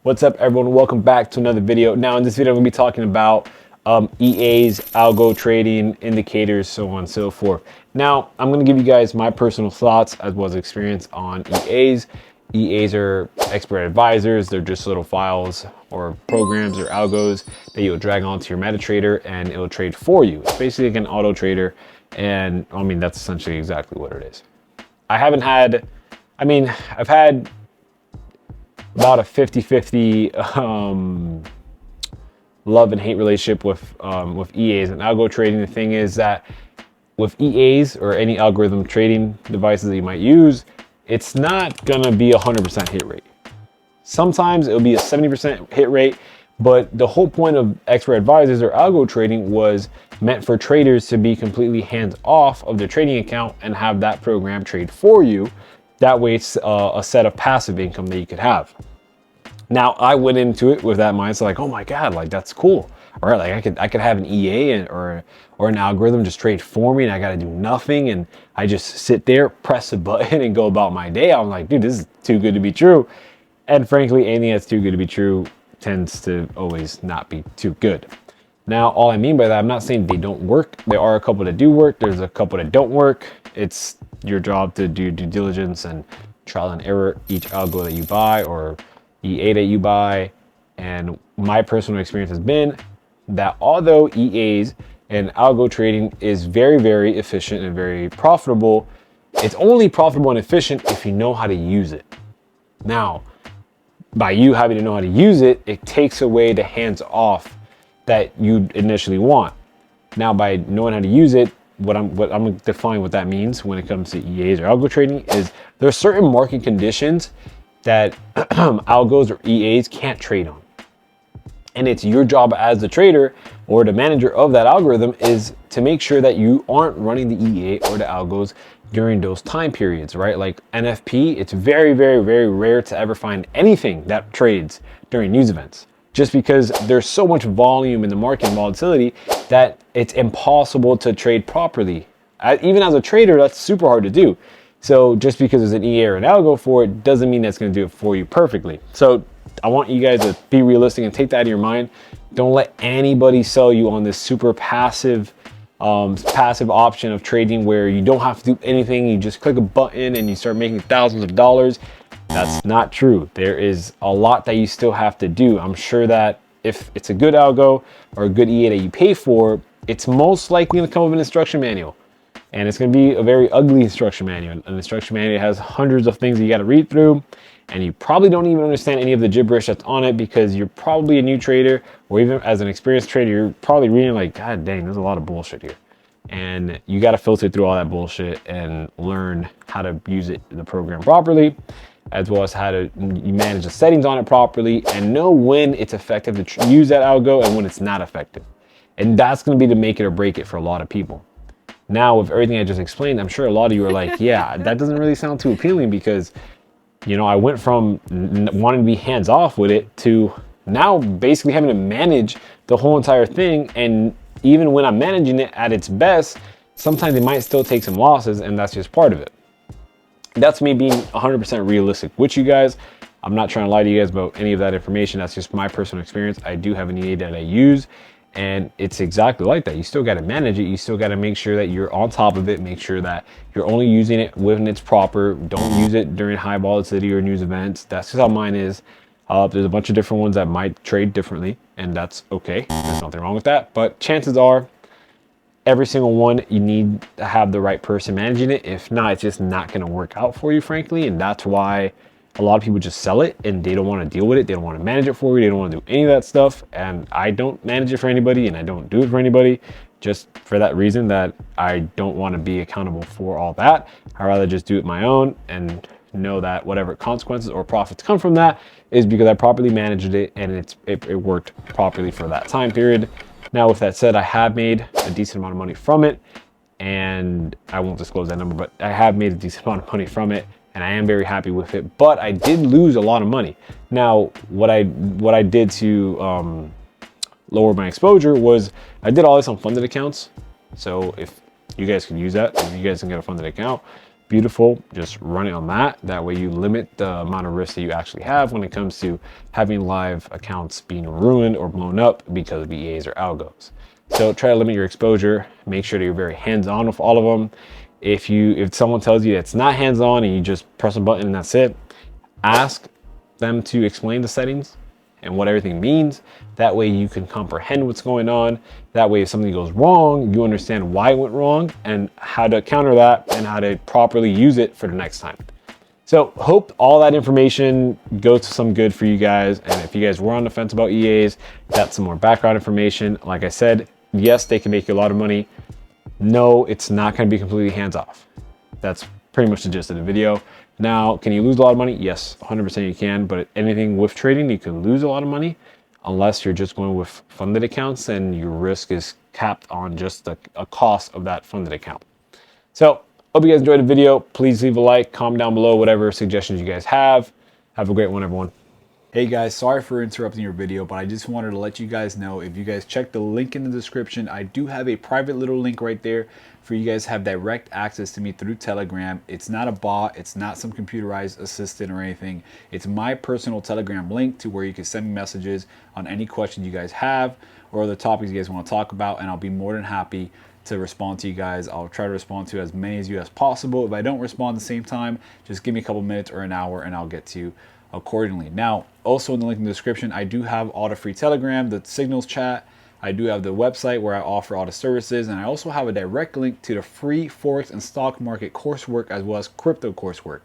What's up, everyone? Welcome back to another video. Now, in this video, I'm going to be talking about EAs, algo trading, indicators, so on and so forth. Now, I'm going to give you guys my personal thoughts as well as experience on EAs. EAs are expert advisors. They're just little files or programs or algos that you'll drag onto your MetaTrader and it'll trade for you. It's basically like an auto trader, and I mean, that's essentially exactly what it is. I've had about a 50-50 love and hate relationship with EAs and algo trading. The thing is that with EAs or any algorithm trading devices that you might use, it's not gonna be a 100% hit rate. Sometimes it'll be a 70% hit rate, but the whole point of expert advisors or algo trading was meant for traders to be completely hands off of their trading account and have that program trade for you. That way it's a set of passive income that you could have. Now, I went into it with that mindset, like, oh my God, like that's cool. All right, like I could have an EA or an algorithm just trade for me and I gotta do nothing and I just sit there, press a button and go about my day. I'm like, dude, this is too good to be true. And frankly, anything that's too good to be true tends to always not be too good. Now, all I mean by that, I'm not saying they don't work. There are a couple that do work. There's a couple that don't work. It's your job to do due diligence and trial and error each algo that you buy or EA that you buy. And my personal experience has been that although EAs and algo trading is very, very efficient and very profitable, it's only profitable and efficient if you know how to use it. Now, by you having to know how to use it, it takes away the hands off that you initially want. Now, by knowing how to use it, what I'm going to define what that means when it comes to EAs or algo trading is there are certain market conditions that algos or EAs can't trade on. And it's your job as the trader or the manager of that algorithm is to make sure that you aren't running the EA or the algos during those time periods, right? Like NFP, it's very, very, very rare to ever find anything that trades during news events, just because there's so much volume in the market and volatility that it's impossible to trade properly. Even as a trader, that's super hard to do. So just because there's an EA or an algo for it doesn't mean that's going to do it for you perfectly. So I want you guys to be realistic and take that out of your mind. Don't let anybody sell you on this super passive option of trading where you don't have to do anything. You just click a button and you start making thousands of dollars. That's not true. There is a lot that you still have to do. I'm sure that if it's a good algo or a good EA that you pay for, it's most likely going to come with an instruction manual. And it's going to be a very ugly instruction manual. An instruction manual has hundreds of things you got to read through, and you probably don't even understand any of the gibberish that's on it because you're probably a new trader, or even as an experienced trader, you're probably reading like, God dang, there's a lot of bullshit here. And you got to filter through all that bullshit and learn how to use the program properly, as well as how to manage the settings on it properly and know when it's effective to use that algo and when it's not effective. And that's going to be the make it or break it for a lot of people. Now, with everything I just explained, I'm sure a lot of you are like, yeah, that doesn't really sound too appealing because, you know, I went from wanting to be hands off with it to now basically having to manage the whole entire thing. And even when I'm managing it at its best, sometimes it might still take some losses, and that's just part of it. That's me being 100% realistic with you guys. I'm not trying to lie to you guys about any of that information. That's just my personal experience. I do have an EA that I use, and it's exactly like that. You still got to manage it. You still got to make sure that you're on top of it. Make sure that you're only using it when it's proper. Don't use it during high volatility or news events. That's just how mine is. There's a bunch of different ones that might trade differently, and that's okay. There's nothing wrong with that. But chances are, every single one, you need to have the right person managing it. If not, it's just not going to work out for you, frankly. And that's why a lot of people just sell it and they don't want to deal with it. They don't want to manage it for you. They don't want to do any of that stuff. And I don't manage it for anybody, and I don't do it for anybody just for that reason that I don't want to be accountable for all that. I'd rather just do it my own and know that whatever consequences or profits come from that is because I properly managed it and it worked properly for that time period. Now, with that said, I have made a decent amount of money from it, and I won't disclose that number, but I have made a decent amount of money from it, and I am very happy with it. But I did lose a lot of money. Now, what I did to lower my exposure was I did all this on funded accounts. So if you guys can use that, if you guys can get a funded account, beautiful. Just run it on that. That way you limit the amount of risk that you actually have when it comes to having live accounts being ruined or blown up because of EAs or algos. So try to limit your exposure. Make sure that you're very hands-on with all of them. If someone tells you it's not hands-on and you just press a button and that's it, ask them to explain the settings and what everything means. That way you can comprehend what's going on. That way if something goes wrong, you understand why it went wrong and how to counter that and how to properly use it for the next time. So hope all that information goes to some good for you guys. And if you guys were on the fence about EAs, got some more background information. Like I said, yes, they can make you a lot of money. No, it's not going to be completely hands off. That's pretty much the gist of the video. Now, can you lose a lot of money? Yes, 100% you can, but anything with trading, you can lose a lot of money unless you're just going with funded accounts and your risk is capped on just a cost of that funded account. So, hope you guys enjoyed the video. Please leave a like, comment down below whatever suggestions you guys have. Have a great one, everyone. Hey guys, sorry for interrupting your video, but I just wanted to let you guys know, if you guys check the link in the description, I do have a private little link right there for you guys to have direct access to me through Telegram. It's not a bot, it's not some computerized assistant or anything. It's my personal Telegram link to where you can send me messages on any questions you guys have or other topics you guys want to talk about, and I'll be more than happy to respond to you guys. I'll try to respond to as many of you as possible. If I don't respond at the same time, just give me a couple minutes or an hour and I'll get to you accordingly. Now, also in the link in the description, I do have all the free Telegram, the signals chat. I do have the website where I offer all the services, and I also have a direct link to the free Forex and stock market coursework as well as crypto coursework.